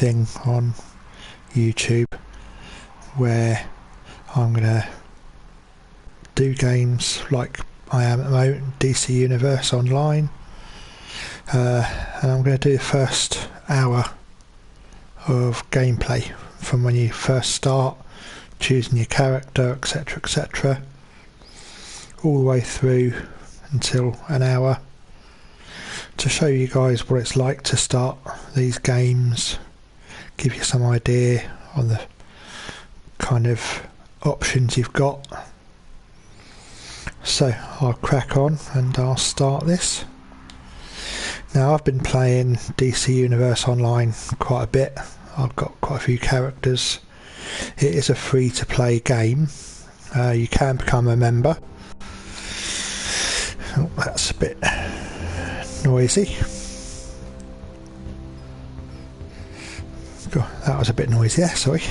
thing on YouTube where I'm going to do games like I am at the moment, DC Universe Online, and I'm going to do the first hour of gameplay from when you first start, choosing your character, etc, etc, all the way through until an hour, to show you guys what it's like to start these games, give you some idea on the kind of options you've got. So I'll crack on and I'll start this. Now, I've been playing DC Universe Online quite a bit. I've got quite a few characters. It is a free to play game. You can become a member. Oh, that's a bit noisy. God, that was a bit noisy there, sorry.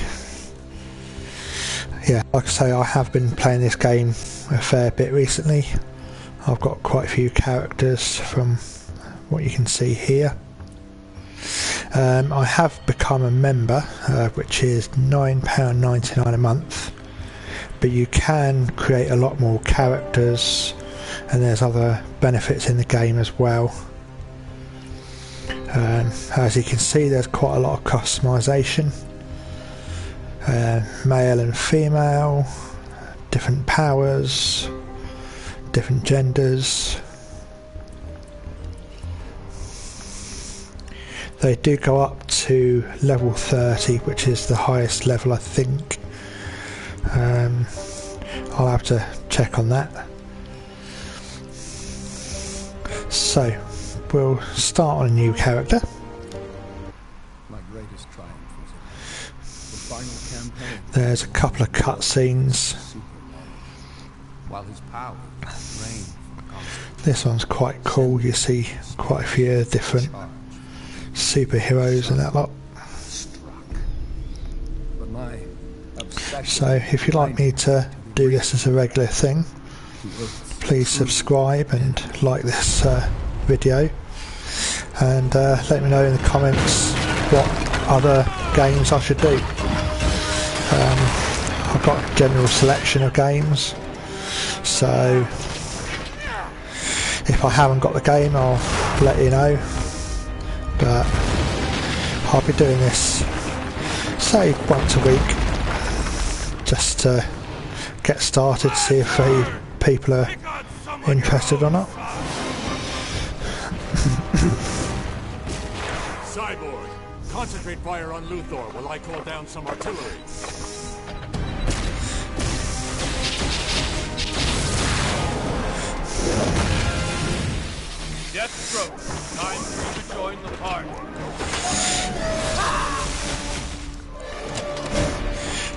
Yeah, like I say, I have been playing this game a fair bit recently. I've got quite a few characters from what you can see here. I have become a member, which is £9.99 a month, but you can create a lot more characters and there's other benefits in the game as well. As you can see, there's quite a lot of customization, male and female, different powers, different genders. They do go up to level 30, which is the highest level, I think. I'll have to check on that. So we'll start on a new character. My greatest triumph was the final campaign. There's a couple of cutscenes. While his power reigned from constant. This one's quite cool. You see quite a few different superheroes and that lot. But my obsession. So if you'd like me to do this as a regular thing, please subscribe and like this video, and let me know in the comments what other games I should do. I've got a general selection of games, so if I haven't got the game I'll let you know, but I'll be doing this say once a week just to get started, see if people are interested or not. Cyborg, concentrate fire on Luthor while I call down some artillery. Deathstroke, time for you to join the party.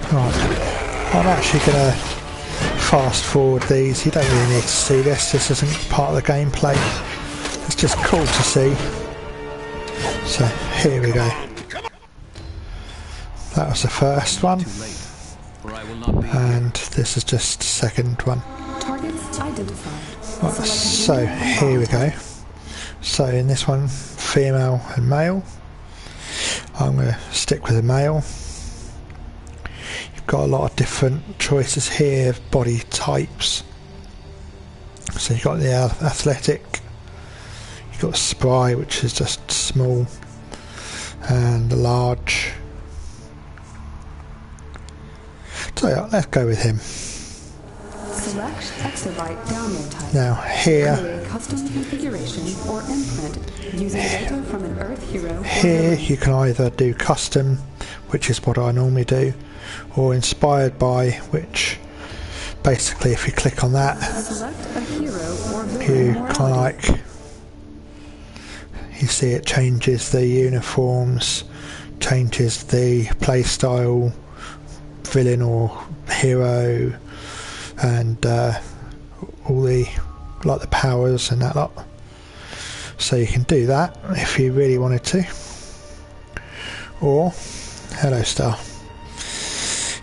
Right, I'm actually going to fast forward these. You don't really need to see this. This isn't part of the gameplay. It's just cool to see. So here we go. That was the first one, and this is just the second one. Targets identified. Right, so here we go. So in this one, female and male. I'm going to stick with the male. Got a lot of different choices here of body types. So you've got the athletic, you've got spry, which is just small, and the large. So yeah, let's go with him. Select exabyte download type. Now here, Create a custom configuration or imprint using data from an Earth hero. here you can either do custom, which is what I normally do, or inspired by, which basically if you click on that, Select a hero or villain you morality. kind of like, you see it changes the uniforms, changes the playstyle, villain or hero, and all the like the powers and that lot. So you can do that if you really wanted to. Or hello star.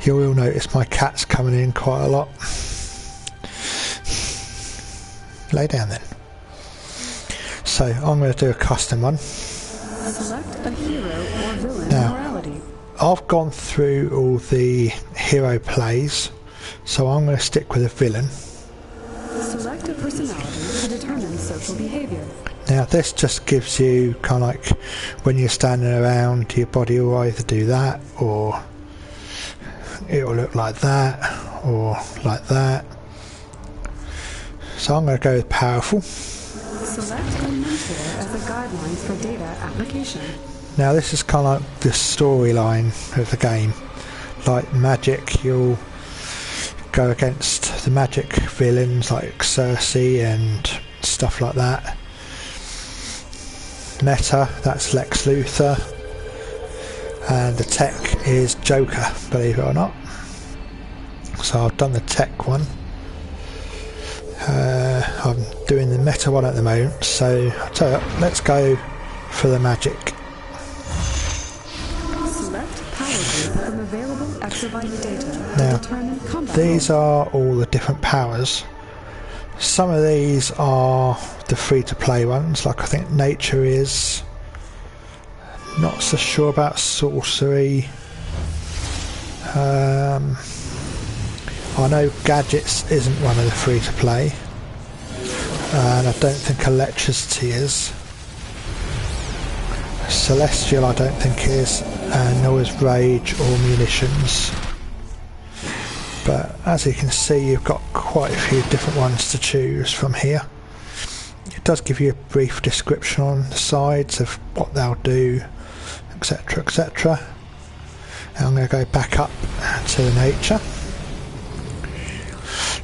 You will notice my cat's coming in quite a lot. Lay down then. So I'm going to do a custom one. Select a hero or villain Now morality. I've gone through all the hero plays, so I'm going to stick with a villain. Select a personality to determine social behavior. Now this just gives you kind of like when you're standing around, your body will either do that, or it will look like that, or like that. So I'm going to go with powerful. Select a mentor as a guideline for data application. Now this is kind of like the storyline of the game. Like magic, you'll go against the magic villains like Cersei and stuff like that. Meta, that's Lex Luthor, and the tech is Joker, believe it or not. So I've done the tech one. I'm doing the meta one at the moment, so I'll tell you what, let's go for the magic. Select power group from available exabyte data Now, to determine combat. these are all the different powers. Some of these are the free-to-play ones, like I think nature is. Not so sure about sorcery. I know gadgets isn't one of the free-to-play, and I don't think electricity is. Celestial I don't think is, and nor is rage or munitions. But as you can see, you've got quite a few different ones to choose from here. It does give you a brief description on the sides of what they'll do, etc, etc. And I'm going to go back up to the nature.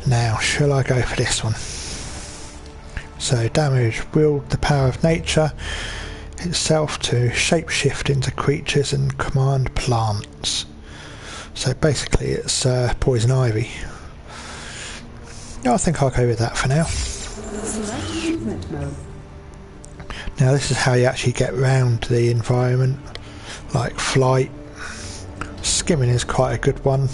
Now, shall I go for this one? So damage, wield the power of nature itself to shapeshift into creatures and command plants. So basically it's poison ivy. I think I'll go with that for now. Select movement mode. Now this is how you actually get around the environment, like flight. Skimming is quite a good one.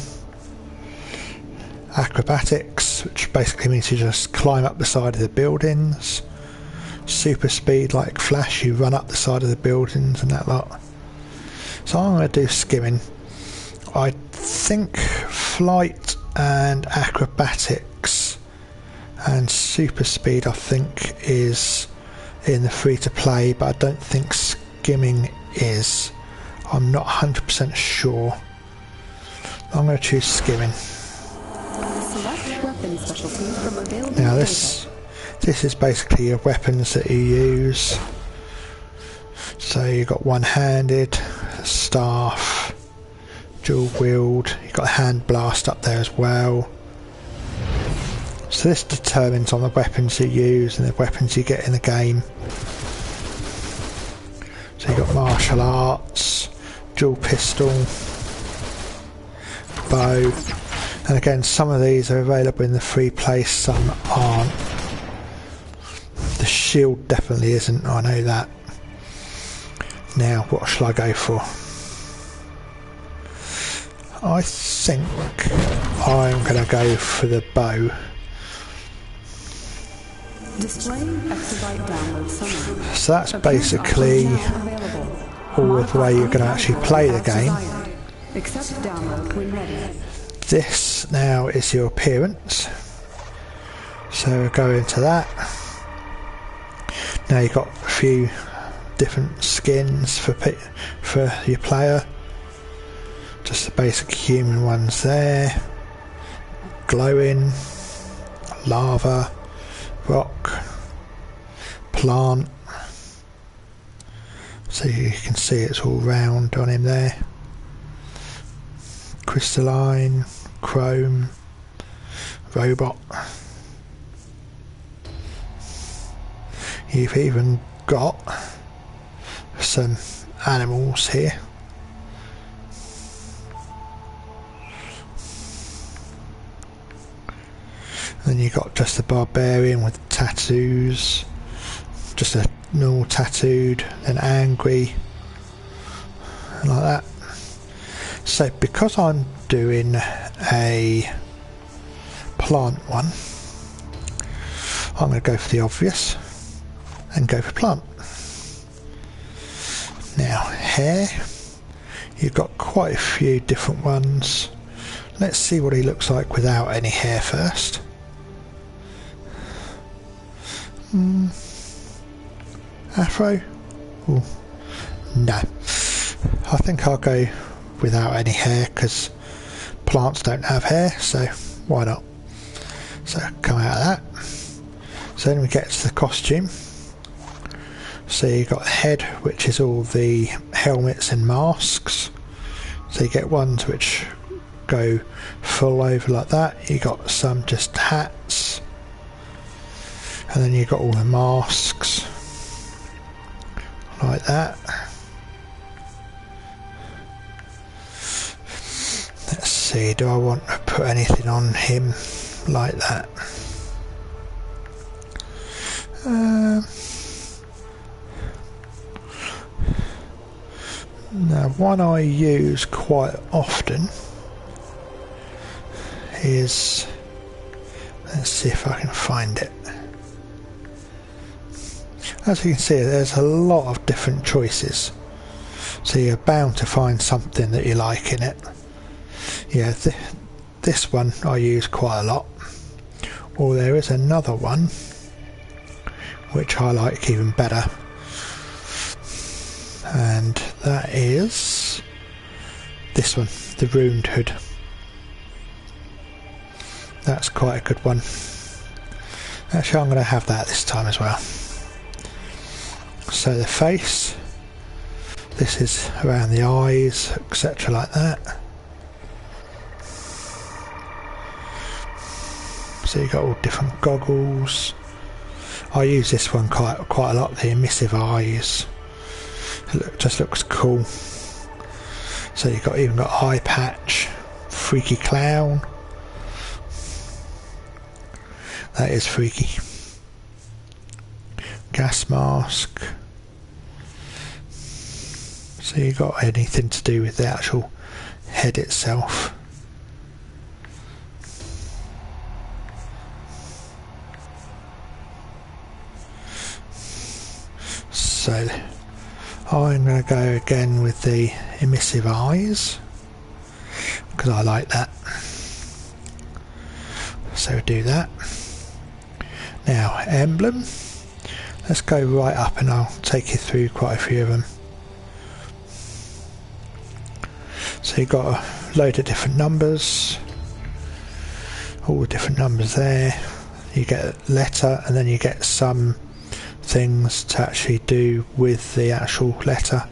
Acrobatics, which basically means you just climb up the side of the buildings. Super speed, like Flash, you run up the side of the buildings and that lot. So I'm going to do skimming. I think flight and acrobatics and super speed I think is in the free to play, but I don't think skimming is. I'm not 100% sure. I'm going to choose skimming. Select weapon specialties from available Now data. this is basically your weapons that you use. So you've got one-handed, staff, dual wield, you've got a hand blast up there as well. So this determines on the weapons you use and the weapons you get in the game. So you've got martial arts, dual pistol, bow, and again some of these are available in the free play, some aren't. The shield definitely isn't, I know that. Now what shall I go for? I think I'm going to go for the bow. Display exabyte download summary. So that's Appears basically options now available. all of the way you're going to actually play the game. Desired. Accept download when ready. This now is your appearance. So we'll go into that. Now you've got a few different skins for your player. Just the basic human ones there. Glowing, lava, rock, plant. So you can see it's all round on him there. Crystalline, chrome, robot. You've even got some animals here. Then you've got just the barbarian with tattoos, just a normal tattooed, then angry, and like that. So because I'm doing a plant one, I'm going to go for the obvious and go for plant. Now hair, you've got quite a few different ones. Let's see what he looks like without any hair first. Afro? Ooh. No. I think I'll go without any hair because plants don't have hair, so why not? So come out of that. So then we get to the costume. So you've got the head, which is all the helmets and masks. So you get ones which go full over like that. You got some just hats. And then you've got all the masks like that. Let's see, do I want to put anything on him like that? Now, one I use quite often is, let's see if I can find it. As you can see, there's a lot of different choices, so you're bound to find something that you like in it. Yeah, this one I use quite a lot. Or there is another one which I like even better, and that is this one, the ruined hood. That's quite a good one. Actually, I'm going to have that this time as well. So the face, this is around the eyes, etc. like that. So you've got all different goggles. I use this one quite a lot, the emissive eyes. It just looks cool. So you've even got eye patch, freaky clown. That is freaky. Gas mask. So you got anything to do with the actual head itself. So I'm going to go again with the emissive eyes because I like that. So do that. Now emblem. Let's go right up and I'll take you through quite a few of them. So you've got a load of different numbers, all the different numbers there. You get a letter and then you get some things to actually do with the actual letter.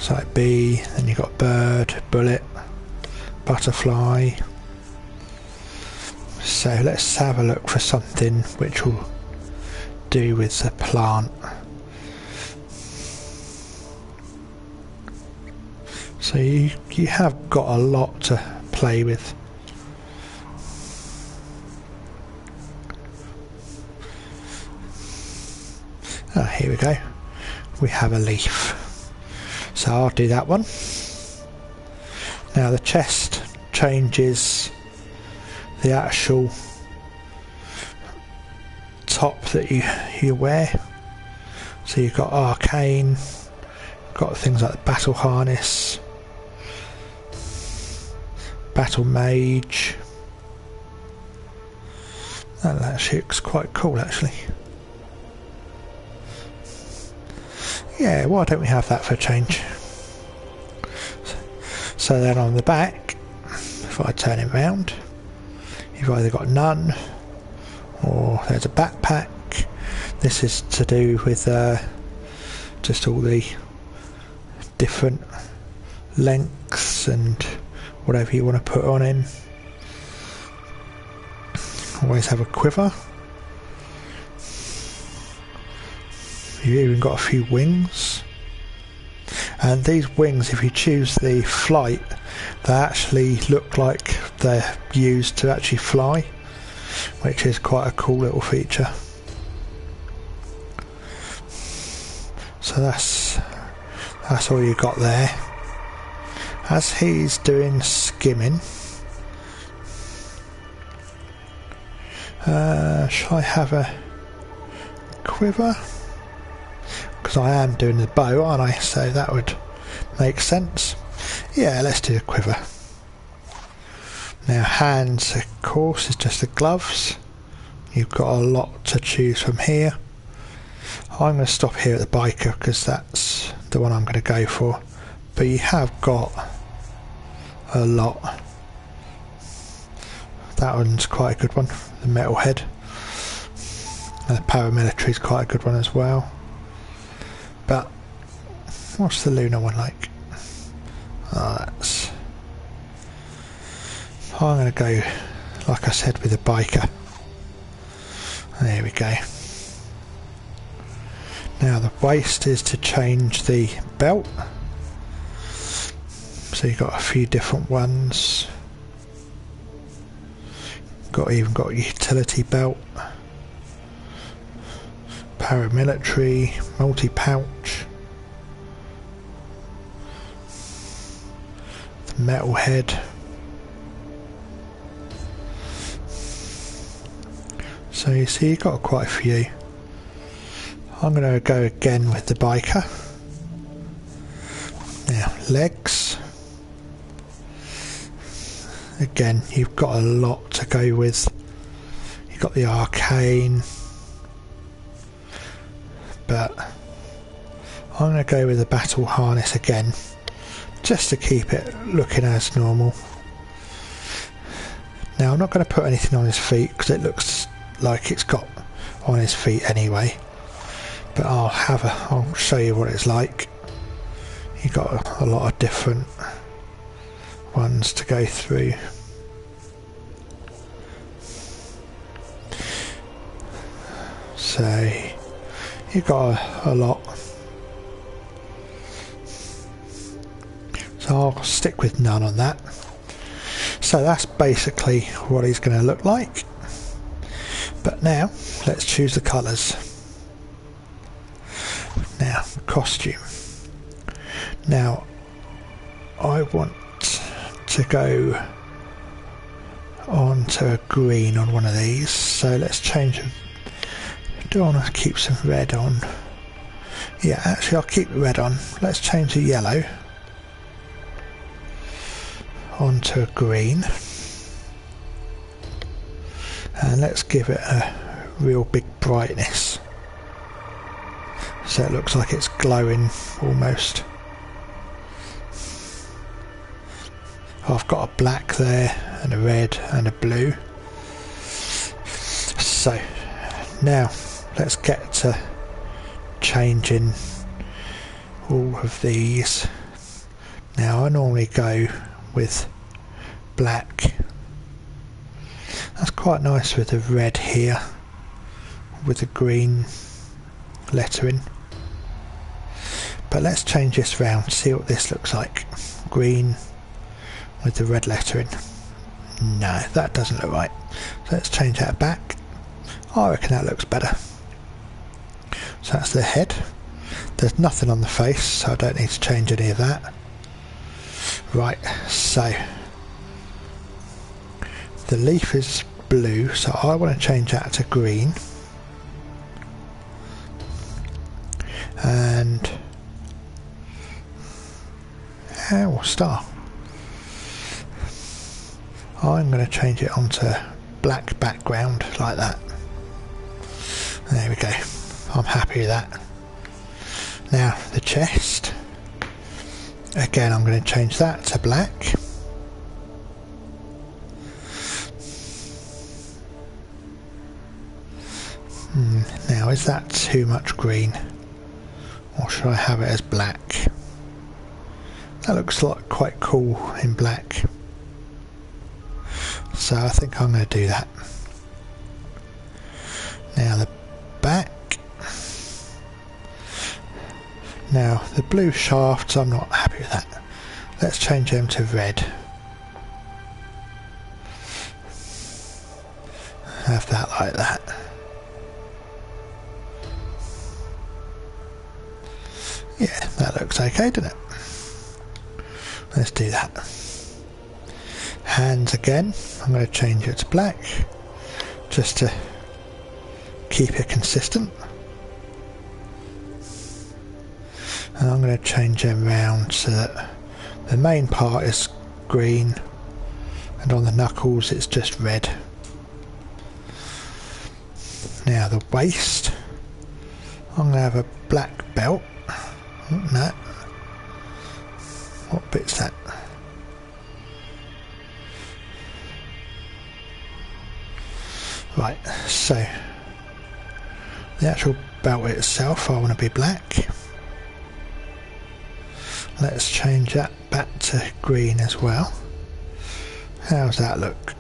So like B, then you've got bird, bullet, butterfly. So let's have a look for something which will do with the plant. So you have got a lot to play with. Oh, here we go. We have a leaf. So I'll do that one. Now the chest changes the actual top that you wear. So you've got arcane, got things like the battle harness, battle mage. That actually looks quite cool actually. Yeah, why don't we have that for a change? So then on the back, if I turn it round, you've either got none or there's a backpack. This is to do with just all the different lengths and whatever you want to put on him. Always have a quiver. You've even got a few wings. And these wings, if you choose the flight, they actually look like they're used to actually fly, which is quite a cool little feature. So that's all you got there. As he's doing skimming, shall I have a quiver? Because I am doing the bow, aren't I? So that would Makes sense. Yeah, let's do the quiver. Now hands, of course, is just the gloves. You've got a lot to choose from here. I'm going to stop here at the biker because that's the one I'm going to go for. But you have got a lot. That one's quite a good one, the metalhead. And the paramilitary is quite a good one as well. But what's the lunar one like? Oh, that's... I'm going to go, like I said, with the biker. There we go. Now the waist is to change the belt. So you've got a few different ones. Even got a utility belt. Paramilitary, multi-pouch. The metalhead. So you see you've got quite a few. I'm going to go again with the biker. Now legs. Again, you've got a lot to go with. You've got the arcane. But I'm going to go with the battle harness again. Just to keep it looking as normal. Now I'm not going to put anything on his feet because it looks like it's got on his feet anyway. But I'll show you what it's like. You've got a lot of different ones to go through. So you've got a lot. So I'll stick with none on that. So that's basically what he's going to look like. But now let's choose the colours. Now costume. Now I want to go on to a green on one of these, so let's change them. Do I want to keep some red on? Yeah, actually I'll keep red on. Let's change the yellow onto a green, and let's give it a real big brightness so it looks like it's glowing almost. I've got a black there and a red and a blue. So now let's get to changing all of these. Now I normally go with black. That's quite nice with the red here with the green lettering. But let's change this round, see what this looks like. Green with the red lettering. No, that doesn't look right. So let's change that back. I reckon that looks better. So that's the head. There's nothing on the face, so I don't need to change any of that. Right, so the leaf is blue, so I want to change that to green. And star. I'm going to change it onto black background like that. There we go. I'm happy with that. Now the chest. Again, I'm going to change that to black. Now, is that too much green? Or should I have it as black? That looks like quite cool in black. So I think I'm going to do that. Now the back. Now the blue shafts, I'm not happy with that. Let's change them to red. Have that like that. Yeah, that looks okay, doesn't it? Let's do that. Hands again, I'm going to change it to black just to keep it consistent. And I'm going to change them around so that the main part is green and on the knuckles it's just red. Now the waist, I'm going to have a black belt. No. What bit's that? Right, so the actual belt itself I want to be black. Let's change that back to green as well. How's that look?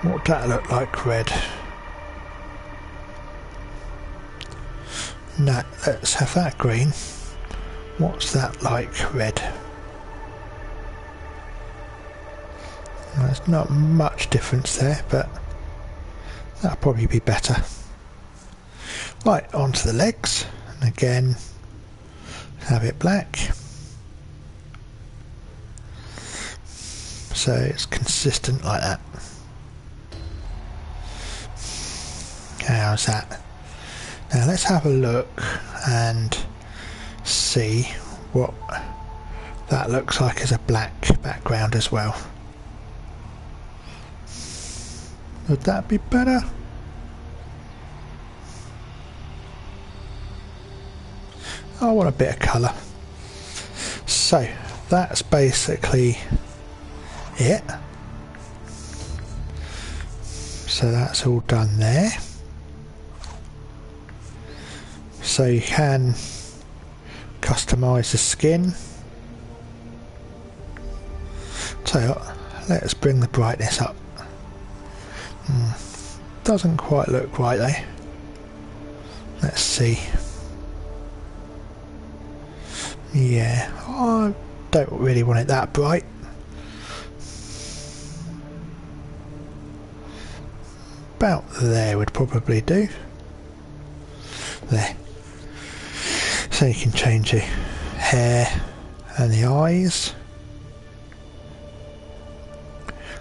What does that look like red? No, let's have that green. What's that like red? There's not much difference there, but that'll probably be better. Right, onto the legs, and again have it black, so it's consistent like that. How's that? Now let's have a look and see what that looks like as a black background as well. Would that be better? I want a bit of colour. So that's basically it. So that's all done there. So you can customise the skin. Tell you what, let's bring the brightness up. Doesn't quite look right though. Let's see. Yeah, I don't really want it that bright. About there would probably do. There. So you can change your hair and the eyes.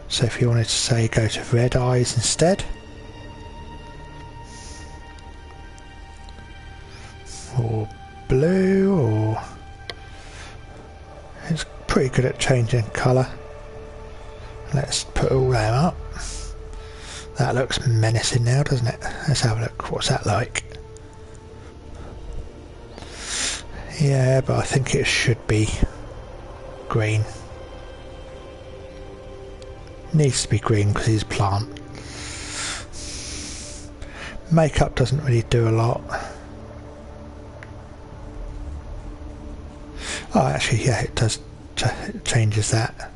So if you wanted to say go to red eyes instead, or blue, or it's pretty good at changing colour. Let's put all them up. That looks menacing now, doesn't it? Let's have a look. What's that like? Yeah, but I think it should be green. Needs to be green because he's a plant. Makeup doesn't really do a lot. Oh, actually, yeah, it does. It changes that.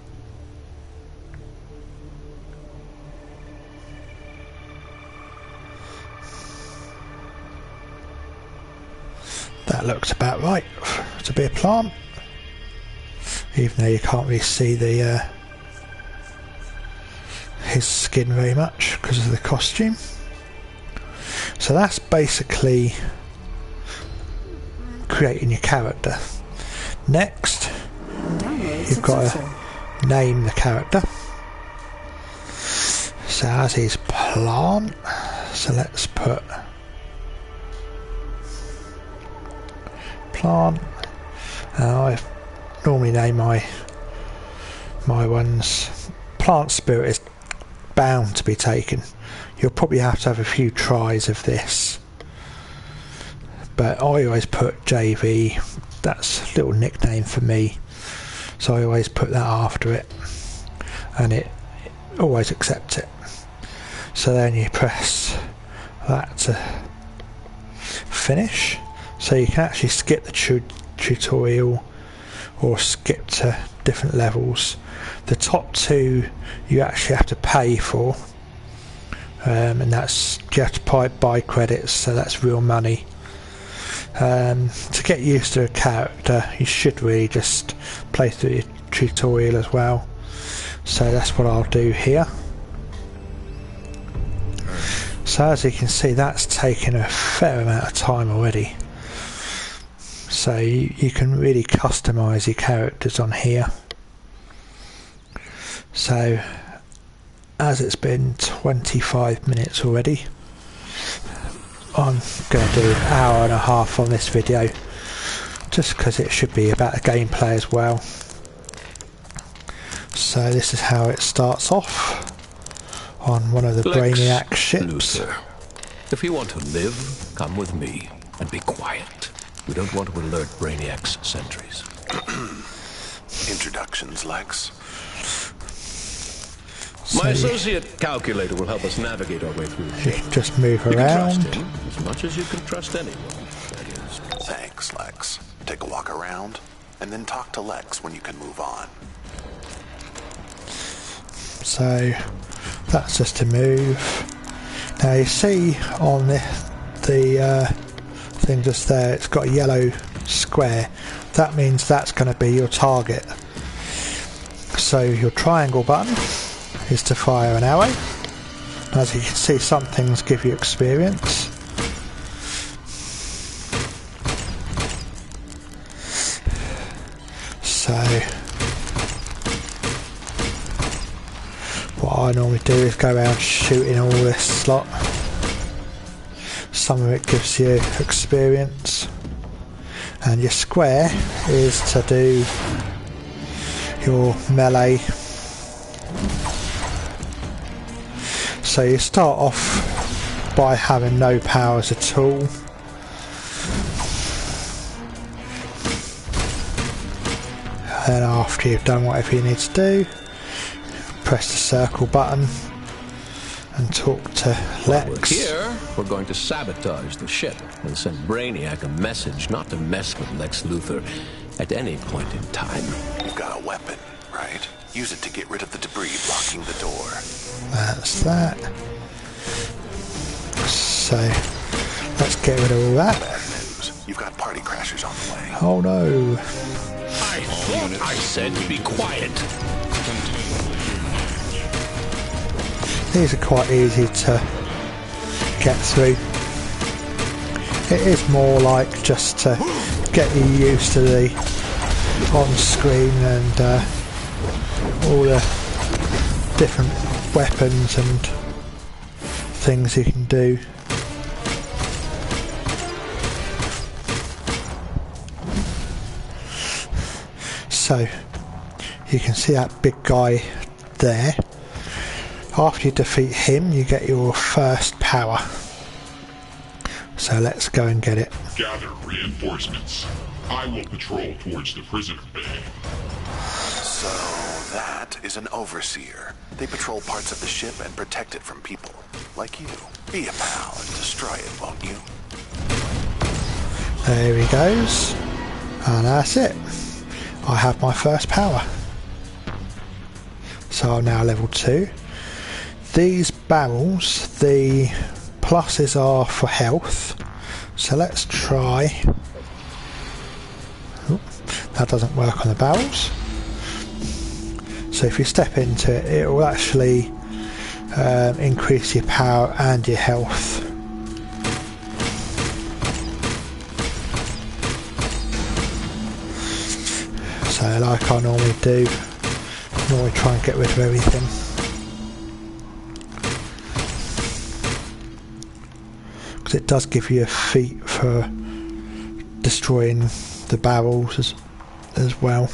That looks about right to be a plant, even though you can't really see the his skin very much because of the costume. So that's basically creating your character. Next, you've got to name the character. So as his plant, so let's put plant. I normally name my ones. Plant spirit is bound to be taken. You'll probably have to have a few tries of this, but I always put JV. That's a little nickname for me, so I always put that after it, and it always accepts it. So then you press that to finish. So you can actually skip the tutorial or skip to different levels. The top two you actually have to pay for, and that's you have to buy credits, so that's real money. To get used to a character, you should really just play through your tutorial as well. So that's what I'll do here. So as you can see, that's taken a fair amount of time already. So you can really customise your characters on here. So as it's been 25 minutes already, I'm going to do an hour and a half on this video, just because it should be about the gameplay as well. So this is how it starts off on one of the Brainiac ships. Luthor, if you want to live, come with me and be quiet. We don't want to alert Brainiac's sentries. Introductions, Lex. My associate calculator will help us navigate our way through the You ship. can just move You can around. trust him as much as you can trust anyone. That is. Thanks, Lex. Take a walk around, and then talk to Lex when you can move on. So that's just to move. Now you see on the thing just there, it's got a yellow square. That means that's going to be your target. So your triangle button is to fire an arrow. As you can see, some things give you experience. So what I normally do is go around shooting all this slot. Some of it gives you experience, and your square is to do your melee. So you start off by having no powers at all. And after you've done whatever you need to do, press the circle button and talk to Lex. We're here, we're going to sabotage the ship and send Brainiac a message not to mess with Lex Luthor at any point in time. You've got a weapon, right? Use it to get rid of the debris blocking the door. That's that. So let's get rid of all that. Bad news. You've got party crashers on the way. Oh no. I thought I said to be quiet. These are quite easy to get through. It is more like just to get you used to the on-screen and all the different weapons and things you can do. So you can see that big guy there. After you defeat him, you get your first power. So let's go and get it. Gather reinforcements. I will patrol towards the prisoner bay. So that is an overseer. They patrol parts of the ship and protect it from people. Like you. Be a pal and destroy it, won't you? There he goes. And that's it. I have my first power. So I'm now level 2. These barrels, the pluses are for health. So let's try. Oop, that doesn't work on the barrels. So if you step into it, it will actually increase your power and your health. So like I normally do, normally try and get rid of everything. Because it does give you a feat for destroying the barrels as well.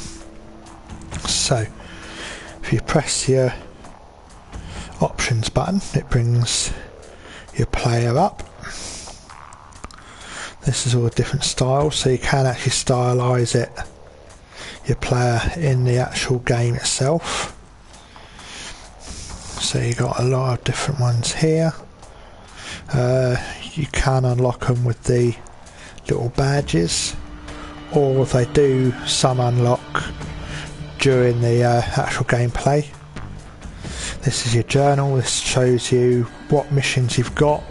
So if you press your options button, it brings your player up. This is all the different styles, so you can actually stylize it, your player, in the actual game itself. So you got a lot of different ones here. You can unlock them with the little badges, or they do some unlock during the actual gameplay. This is your journal. This shows you what missions you've got.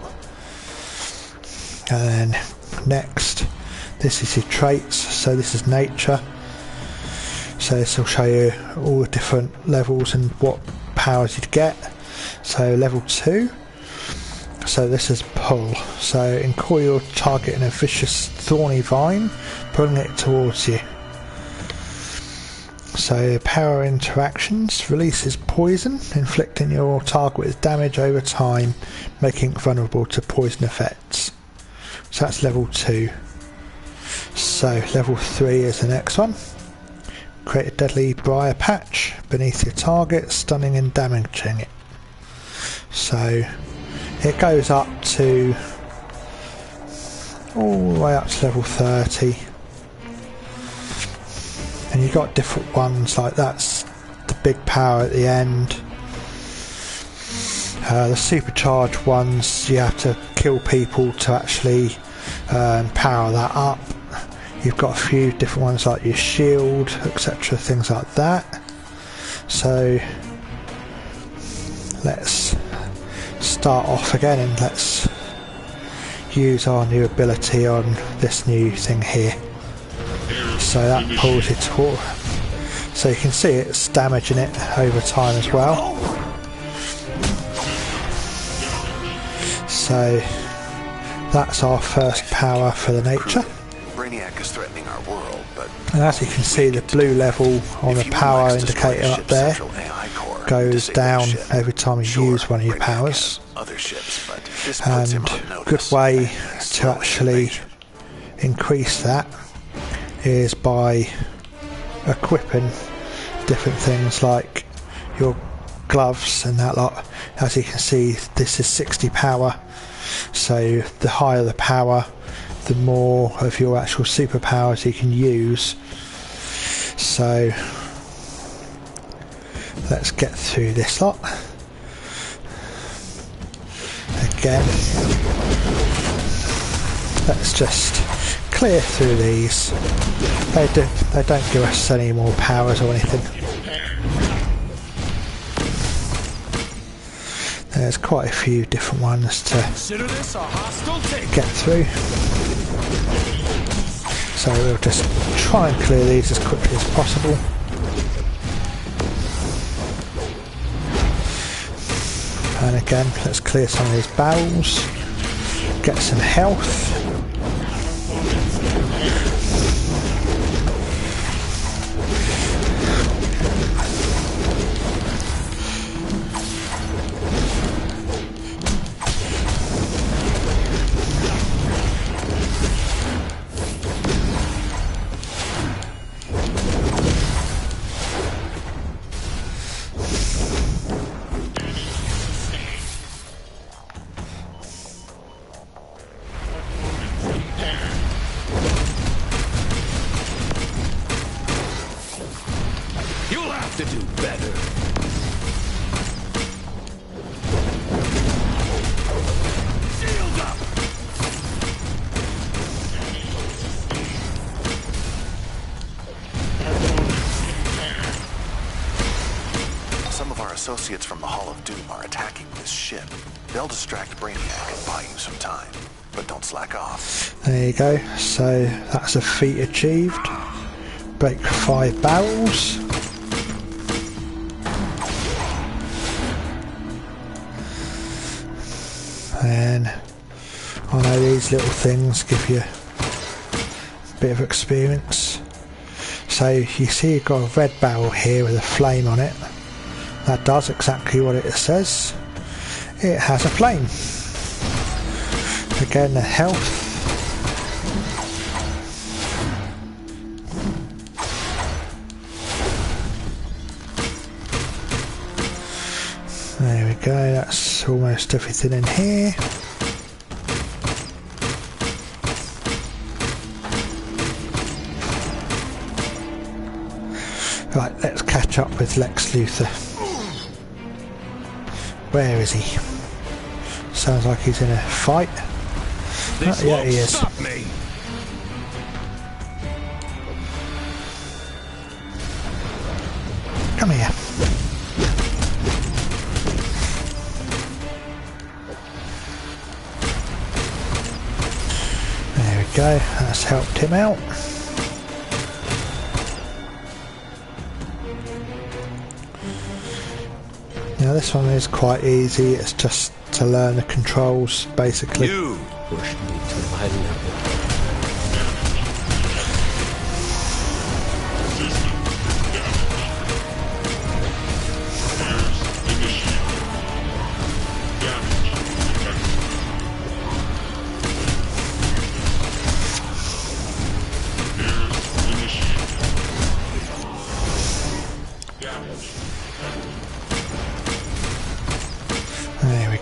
And then next, this is your traits. So this is nature. So this will show you all the different levels and what powers you'd get. So level 2. So this is pull. So encoil your target in a vicious thorny vine, pulling it towards you. So power interactions releases poison, inflicting your target with damage over time, making it vulnerable to poison effects. So that's level 2. So level 3 is the next one. Create a deadly briar patch beneath your target, stunning and damaging it. So it goes up to all the way up to level 30. And you've got different ones, like that's the big power at the end. The supercharged ones, you have to kill people to actually power that up. You've got a few different ones like your shield, etc., things like that. So let's start off again and let's use our new ability on this new thing here. So that pulls it toward, so you can see it's damaging it over time as well. So that's our first power for the nature. Brainiac is threatening our world, but and as you can see, the blue level on the power indicator up there goes down every time you use one of your powers. And a good way to actually increase that is by equipping different things like your gloves and that lot. As you can see, this is 60 power, so the higher the power, the more of your actual superpowers you can use. So let's get through this lot again. Let's just clear through these. They don't give us any more powers or anything. There's quite a few different ones to get through. So we'll just try and clear these as quickly as possible. And again, let's clear some of these barrels, get some health. To do better. Shield up. Some of our associates from the Hall of Doom are attacking this ship. They'll distract Brainiac and buy you some time, but don't slack off. There you go. So that's a feat achieved. Break 5 barrels. And I know these little things give you a bit of experience. So you see you've got a red barrel here with a flame on it. That does exactly what it says. It has a flame. Again, the health. There we go, that's almost everything in here. Right, let's catch up with Lex Luthor. Where is he? Sounds like he's in a fight. Oh, yeah, he is. Stop me. Come here. There we go, that's helped him out. Now this one is quite easy, it's just to learn the controls basically. You pushed me to my level.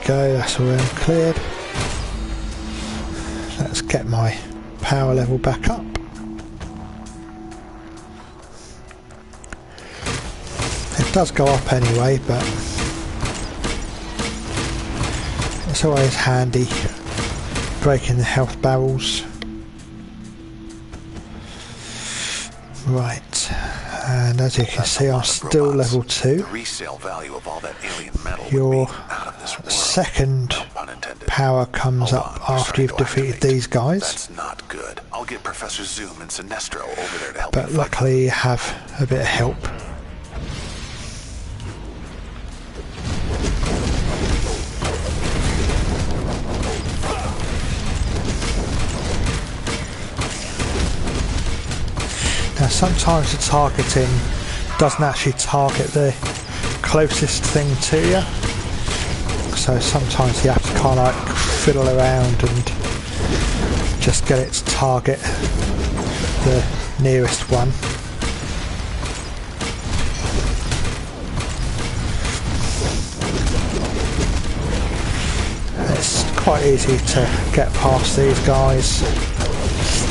go, that's all them cleared. Let's get my power level back up. It does go up anyway, but it's always handy breaking the health barrels. Right, and as you can see, I'm still level 2. The resale value of all that alien metal Your would be out of this world. second No pun intended. power comes Hold up on, we're after you've starting to defeated activate. these guys, That's not good. I'll get Professor Zoom and Sinestro over there to help but you fight. luckily you have a bit of help. Now sometimes the targeting doesn't actually target the closest thing to you, so sometimes you have to kind of like fiddle around and just get it to target the nearest one. It's quite easy to get past these guys.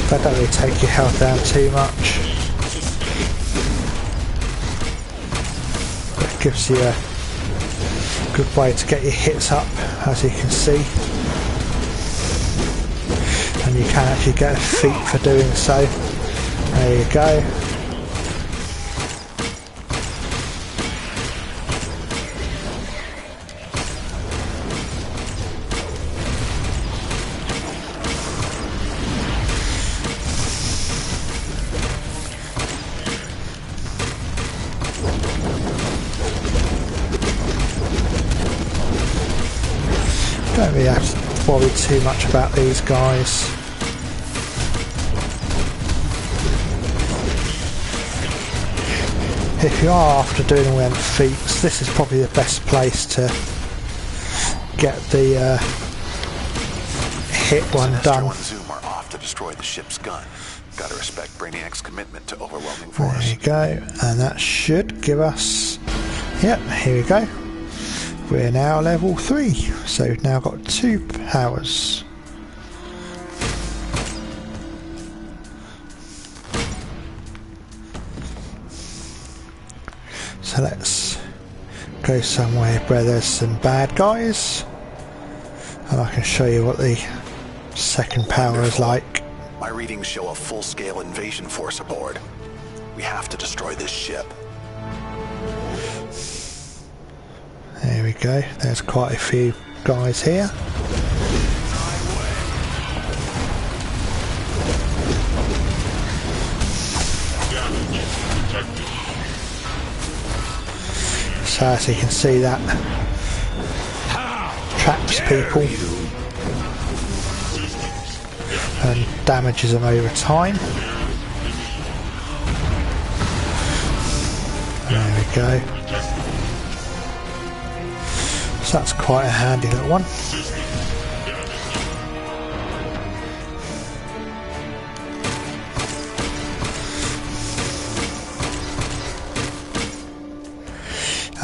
They don't really take your health down too much. But it gives you a good way to get your hits up, as you can see. And you can actually get a feat for doing so. There you go. Don't really have to worry too much about these guys. If you are after doing all them feats, this is probably the best place to get the hit one Sinestro done. and Zoom are off to destroy the ship's gun. Gotta respect Brainiac's commitment to overwhelming There force. you go, and that should give us, yep, here we go. We're now level 3, so we've now got 2 powers. So let's go somewhere where there's some bad guys, and I can show you what the second power is like. My readings show a full-scale invasion force aboard. We have to destroy this ship. There we go, there's quite a few guys here. So as you can see, that traps people and damages them over time. There we go. So that's quite a handy little one.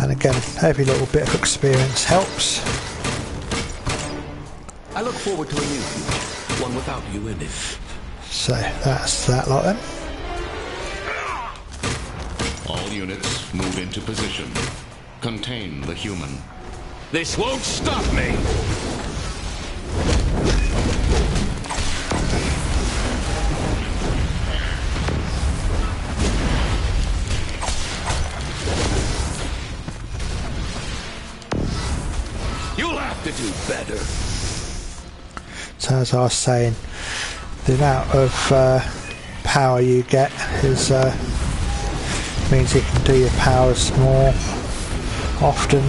And again, every little bit of experience helps. I look forward to a new future, one without you in it. So that's that lot then. All units move into position. Contain the human. This won't stop me! You'll have to do better. So as I was saying, the amount of power you get is means you can do your powers more often.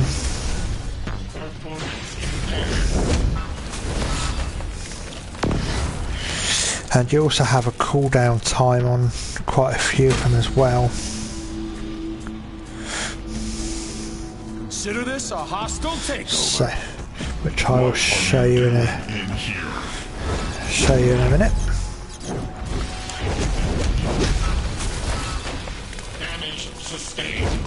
And you also have a cooldown time on quite a few of them as well. Consider this a hostile takeover. So, which I will show you in a minute. Damage sustained.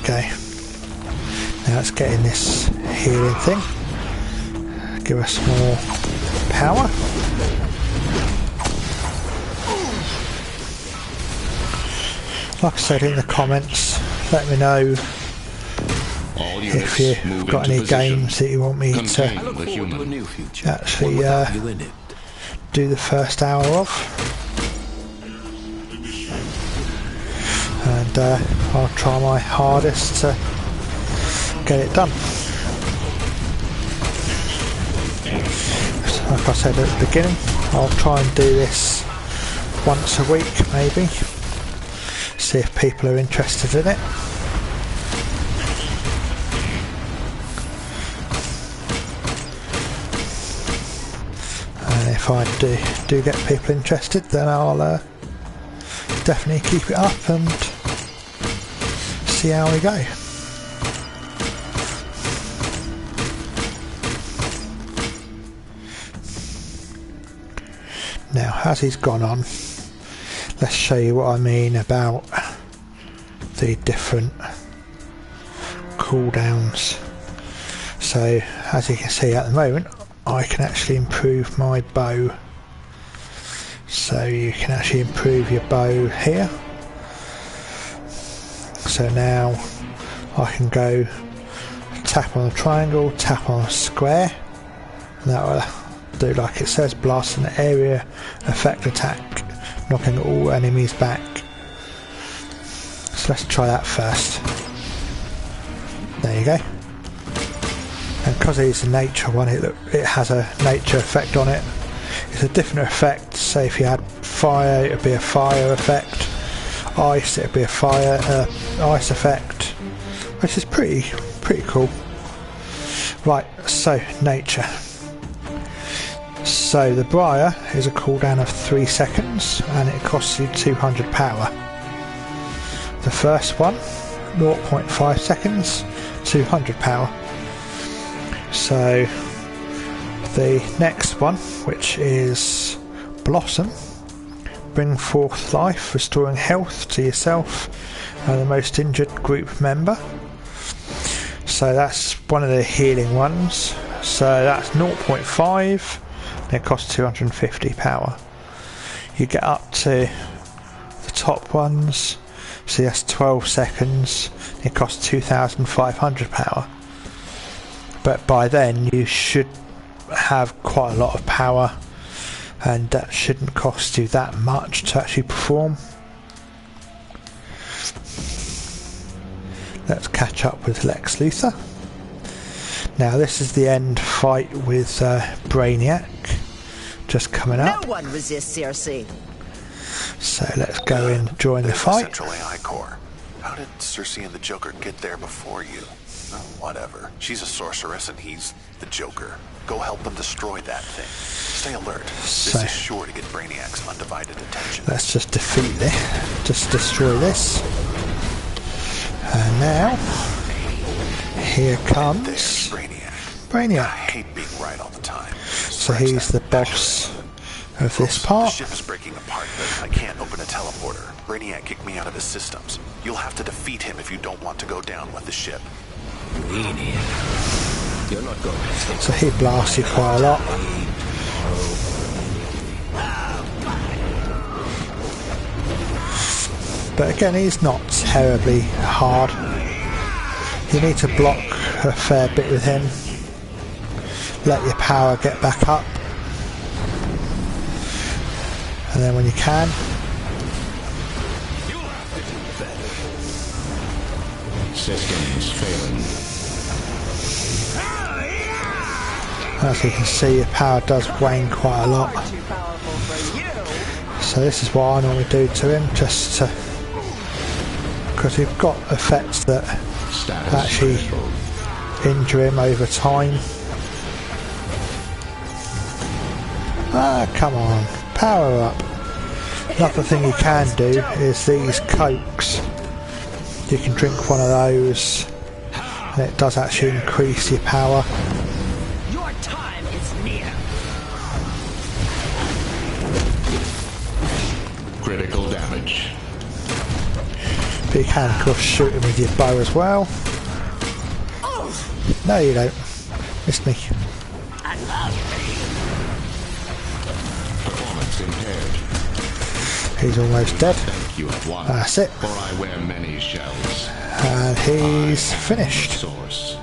go. Now let's get in this healing thing. Give us more power. Like I said in the comments, let me know if you've got any games that you want me to actually do the first hour of. And I'll try my hardest to get it done. Like I said at the beginning, I'll try and do this once a week maybe. See if people are interested in it. And if I do get people interested, then I'll definitely keep it up and see how we go. Now, as he's gone on, let's show you what I mean about the different cooldowns. So, as you can see at the moment, I can actually improve my bow. So you can actually improve your bow here. So now I can go tap on a triangle, tap on a square, and that will do like it says, blast an area effect attack, knocking all enemies back. So let's try that first. There you go. And because it is a nature one, it has a nature effect on it. It's a different effect. Say if you had fire, it would be a fire effect. Ice, it would be a fire ice effect, which is pretty cool. Right, so nature. So the Briar is a cooldown of 3 seconds and it costs you 200 power. The first one, 0.5 seconds, 200 power. So the next one, which is Blossom, bring forth life, restoring health to yourself and the most injured group member. So that's one of the healing ones. So that's 0.5 and it costs 250 power. You get up to the top ones, so that's 12 seconds, it costs 2,500 power. But by then you should have quite a lot of power and that shouldn't cost you that much to actually perform. Let's catch up with Lex Luthor. Now this is the end fight with Brainiac just coming up. No one resists CRC. So let's go in and join the fight. Central AI core. How did Cersei and the Joker get there before you? Oh, whatever. She's a sorceress and he's the Joker. Go help them destroy that thing. Stay alert. This is sure to get Brainiac's undivided attention. Let's just defeat this. Just destroy this. And now, here comes Brainiac. I hate being right all the time. So he's the boss of this part. The ship is breaking apart, but I can't open a teleporter. Brainiac kicked me out of his systems. You'll have to defeat him if you don't want to go down with the ship. You're not going to take So he blasts you quite a lot. But again, he's not terribly hard. You need to block a fair bit with him. Let your power get back up. And then when you can, Systems failing. as you can see, your power does wane quite a lot. So this is what I normally do to him, just to, because you've got effects that actually injure him over time. Ah, come on, power up. Another thing you can do is these cokes. You can drink one of those and it does actually increase your power. Your time is near. Critical damage. But you can of course shoot him with your bow as well. No you don't. Missed me. Performance impaired. He's almost dead. Thank you have won. That's it. For I wear many shells. And he's finished. Source.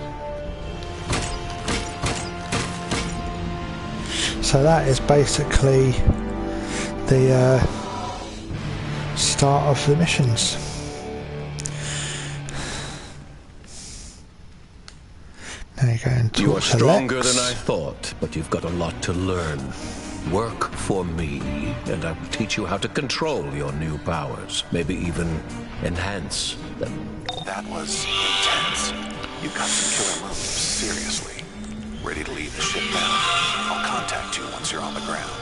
So that is basically the start of the missions. Now you go and You are talk to stronger Lex. than I thought, but you've got a lot to learn. Work for me, and I will teach you how to control your new powers. Maybe even enhance them. That was intense. You got some killer moves, seriously. Ready to leave the ship now? I'll contact you once you're on the ground.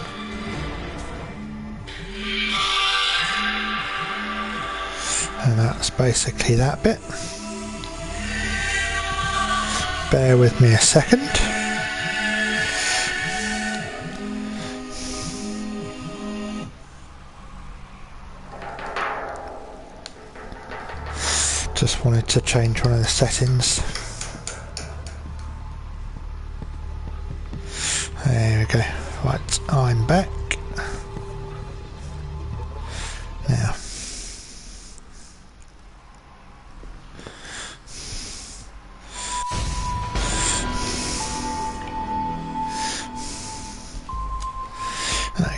And that's basically that bit. Bear with me a second. Just wanted to change one of the settings. There we go. Right, I'm back. Now.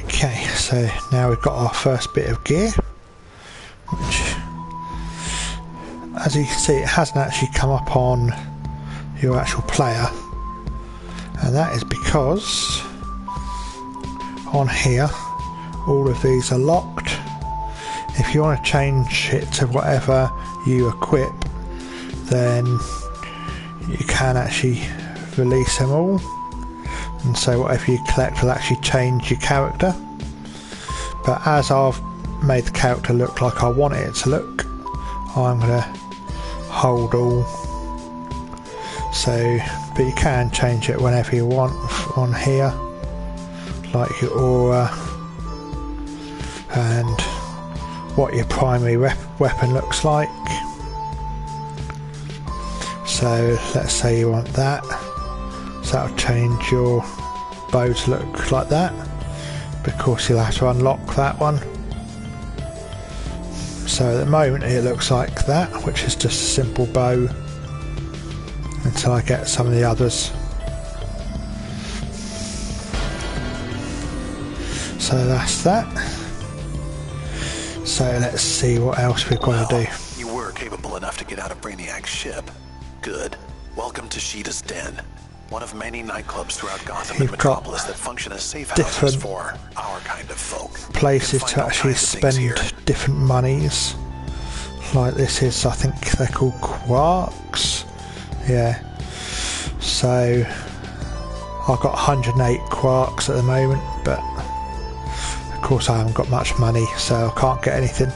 Okay, so now we've got our first bit of gear, which, as you can see, it hasn't actually come up on your actual player, and that is because on here all of these are locked. If you want to change it to whatever you equip, then you can actually release them all, and so whatever you collect will actually change your character. But as I've made the character look like I want it to look, I'm going to hold all. So, but you can change it whenever you want on here, like your aura and what your primary weapon looks like. So let's say you want that, so that'll change your bow to look like that. Of course you'll have to unlock that one. So at the moment it looks like that, which is just a simple bow, until I get some of the others. So that's that. So let's see what else we've got to do. You were capable enough to get out of Brainiac's ship. Good. Welcome to Sheeta's Den, one of many nightclubs throughout Gotham and Metropolis that function as safe houses for our kind of folk. Places to actually spend different monies. Like this is, I think they're called quarks. Yeah. So I've got 108 quarks at the moment, but of course I haven't got much money, so I can't get anything.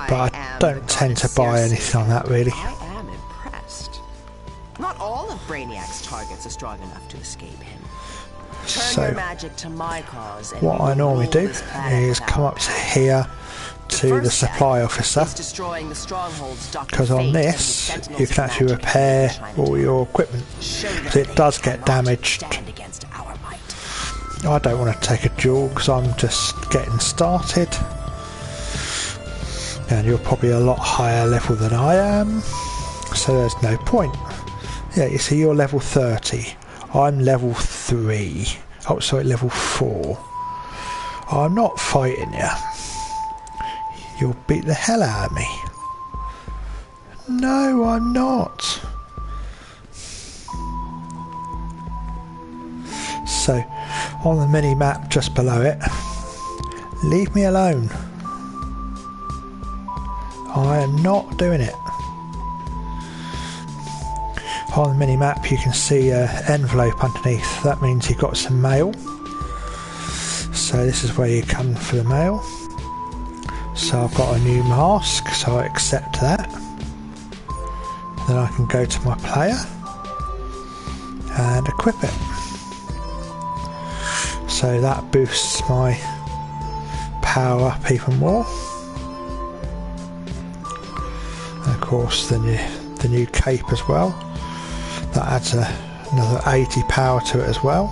But I don't tend to buy anything on that really. I am impressed. Not all of Brainiac's targets are strong enough to escape him. Turn your magic to my cause, and what I normally do is come up to here to the supply officer, because on this you can actually repair all your equipment, because it does get damaged. I don't want to take a duel because I'm just getting started, and you're probably a lot higher level than I am, so there's no point. Yeah, you see, you're level 30, I'm level 3, oh sorry, level 4. I'm not fighting you. You'll beat the hell out of me. No, I'm not. So, on the mini-map just below it, leave me alone. I am not doing it. On the mini-map you can see an envelope underneath. That means you've got some mail. So this is where you come for the mail. So I've got a new mask, so I accept that. Then I can go to my player and equip it. So that boosts my power up even more. course the new cape as well. That adds another 80 power to it as well.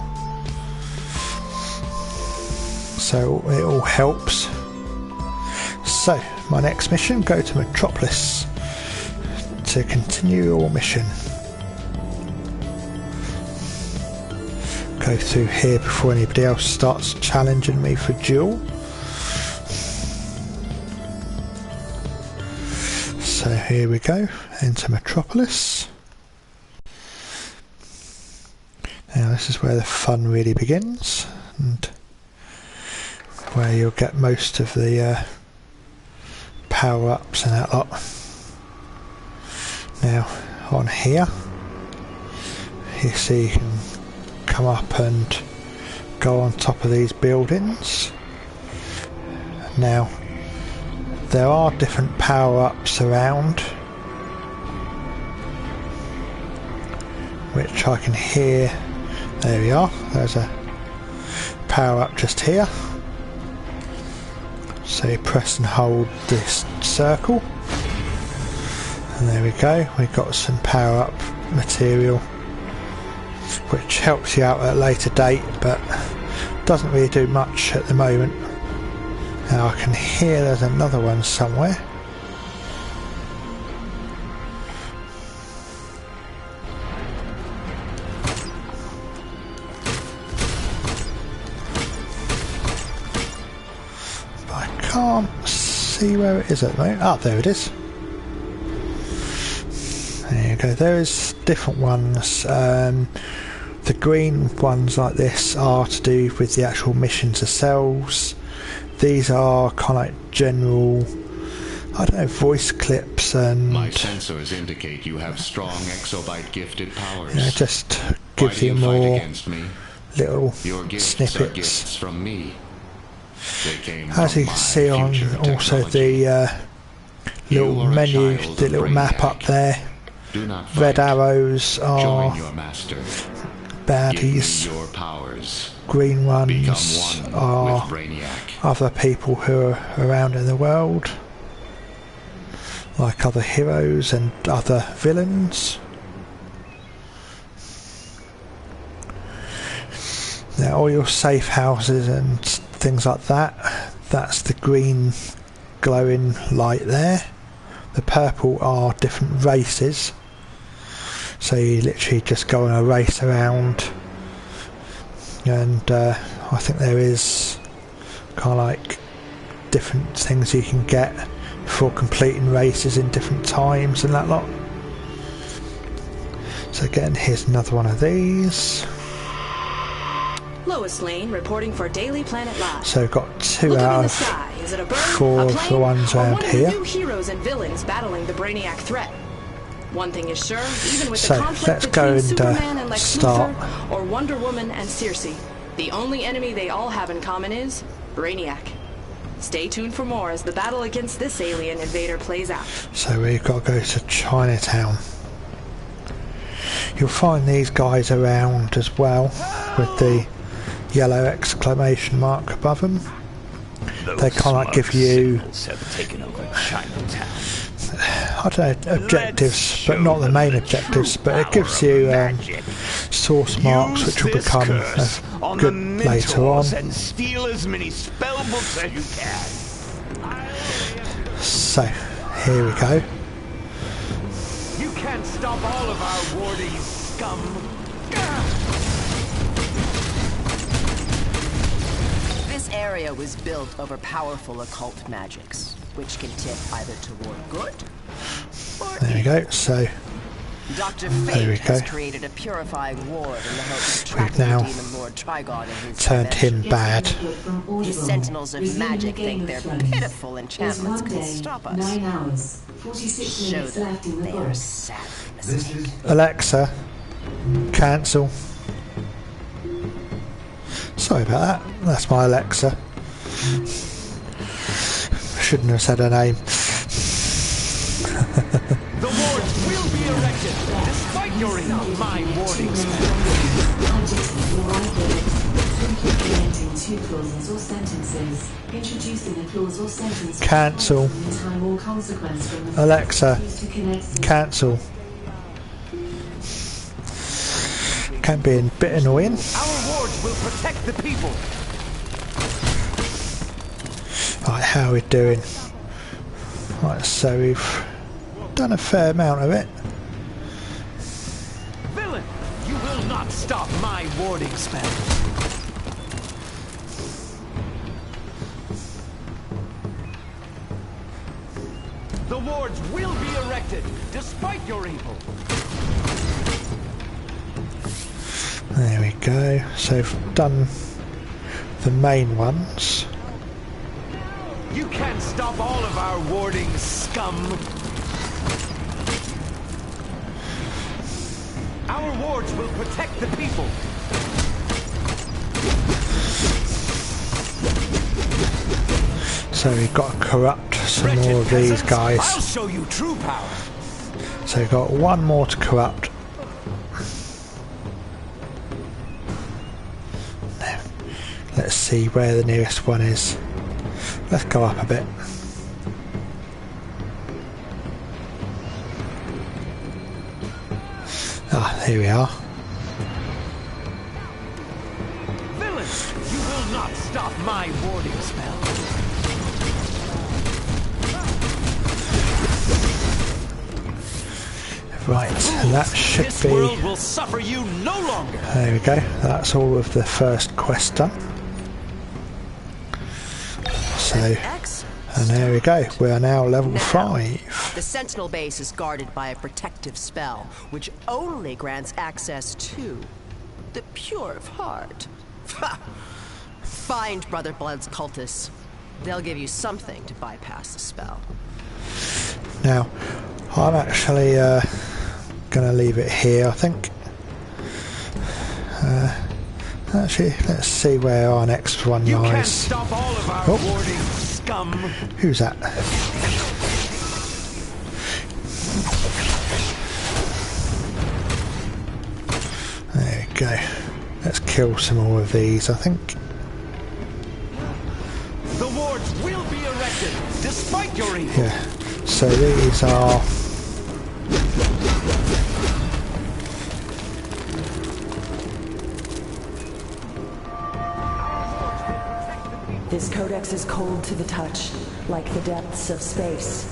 So it all helps. So my next mission, go to Metropolis to continue your mission. Go through here before anybody else starts challenging me for duel. So here we go, into Metropolis. Now this is where the fun really begins, and where you'll get most of the power-ups and that lot. Now on here, you see you can come up and go on top of these buildings. Now there are different power-ups around, which I can hear. There we are, there's a power-up just here. So you press and hold this circle, and there we go, we've got some power-up material which helps you out at a later date, but doesn't really do much at the moment. Now I can hear there's another one somewhere. But I can't see where it is at the moment. Ah, there it is. There you go, there is different ones. The green ones like this are to do with the actual missions themselves. These are kind of like general, I don't know, voice clips and... My sensors indicate you have strong exobyte gifted powers. Yeah, just gives you more little Your gifts snippets. Are gifts from me. They came As from you can my see on future also technology. the little are a menu, child the of little map Brainiac. up there. Do not Red fight. arrows are Join your master. baddies. Give me your powers. Green ones Become one are with Brainiac. other people who are around in the world, like other heroes and other villains. Now all your safe houses and things like that, that's the green glowing light there. The purple are different races, so you literally just go on a race around, and I think there is kind of like different things you can get for completing races in different times and that lot. So again, here's another one of these. Lois Lane reporting for Daily Planet Live. So we've got 2 Looking in out the of sky. Is it a bird, 4 a of plane, the ones or around one of here. the new heroes and villains battling the Brainiac threat? One thing is sure, even with So the conflict let's between go and Superman and Lex start. Luthor, or Wonder Woman and Circe, the only enemy they all have in common is Brainiac. Stay tuned for more as the battle against this alien invader plays out. So we've got to go to Chinatown. You'll find these guys around as well with the yellow exclamation mark above them. They kind of give you, I don't know, objectives, but not the main objectives, but it gives you source marks which will become good later on. And steal as many spell books as you can. So here we go. You can't stop all of our warding, scum. This area was built over powerful occult magics, which can tip either toward good or There we go. So Dr. there we Fate go. has created a purifying ward in the hopes of We've trapping now the demon Lord Trigon in his turned him dimension. bad. These sentinels of magic think their pitiful enchantments can stop us. Show them they are sadly mistaken. Alexa, cancel. Sorry about that. That's my Alexa. Shouldn't have said her name. The wards will be erected, despite your my warding spell. Connecting two clauses or sentences. Introducing a clause or sentence. Cancel. Time or consequence from the Alexa, cancel. Can be a bit annoying. Our wards will protect the people. Right, how are we doing? Right, so we've done a fair amount of it. Villain, you will not stop my warding spell. The wards will be erected, despite your evil. There we go. So we've done the main ones. You can't stop all of our warding, scum. Our wards will protect the people. So we've got to corrupt some more of these guys. I'll show you true power. So we've got one more to corrupt. Now, let's see where the nearest one is. Let's go up a bit. Ah, here we are. Villain, you will not stop my warding spell. Right, and that should this be... world will suffer you no longer. There we go. That's all of the first quest done. So, and there we go. We are now level 5. The Sentinel base is guarded by a protective spell, which only grants access to the pure of heart. Find Brother Blood's cultists. They'll give you something to bypass the spell. Now, I'm actually going to leave it here, I think. Actually, let's see where our next one You lies. can't stop all of our warding, scum. Who's that? There we go. Let's kill some more of these, I think. The wards will be erected, despite your evil. Yeah. So these are... This codex is cold to the touch, like the depths of space.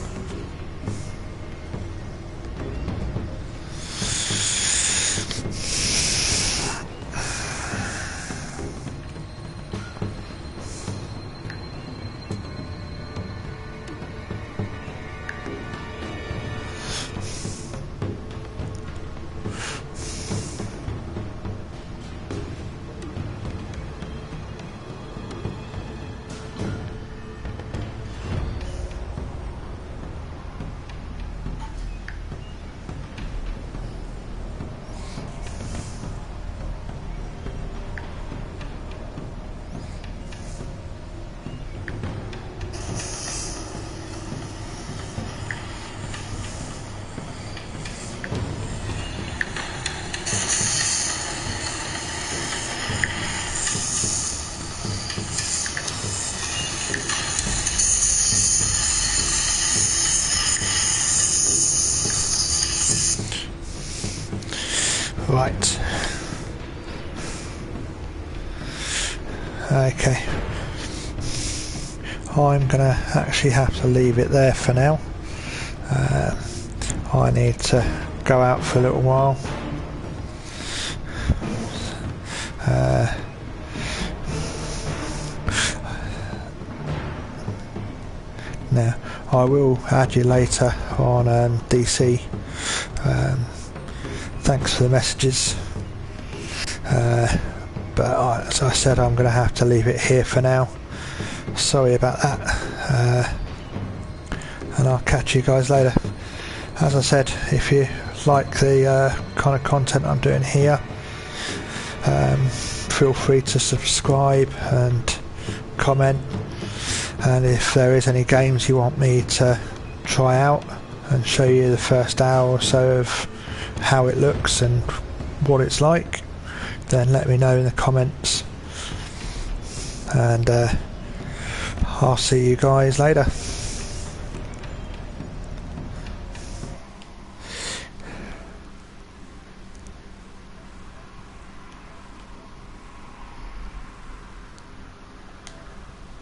Right. Okay. I'm going to actually have to leave it there for now. I need to go out for a little while. Now, I will add you later on DC. Thanks for the messages. But as I said, I'm going to have to leave it here for now. Sorry about that. And I'll catch you guys later. As I said, if you like the kind of content I'm doing here, feel free to subscribe and comment. And if there is any games you want me to try out and show you the first hour or so of how it looks and what it's like, then let me know in the comments. and I'll see you guys later.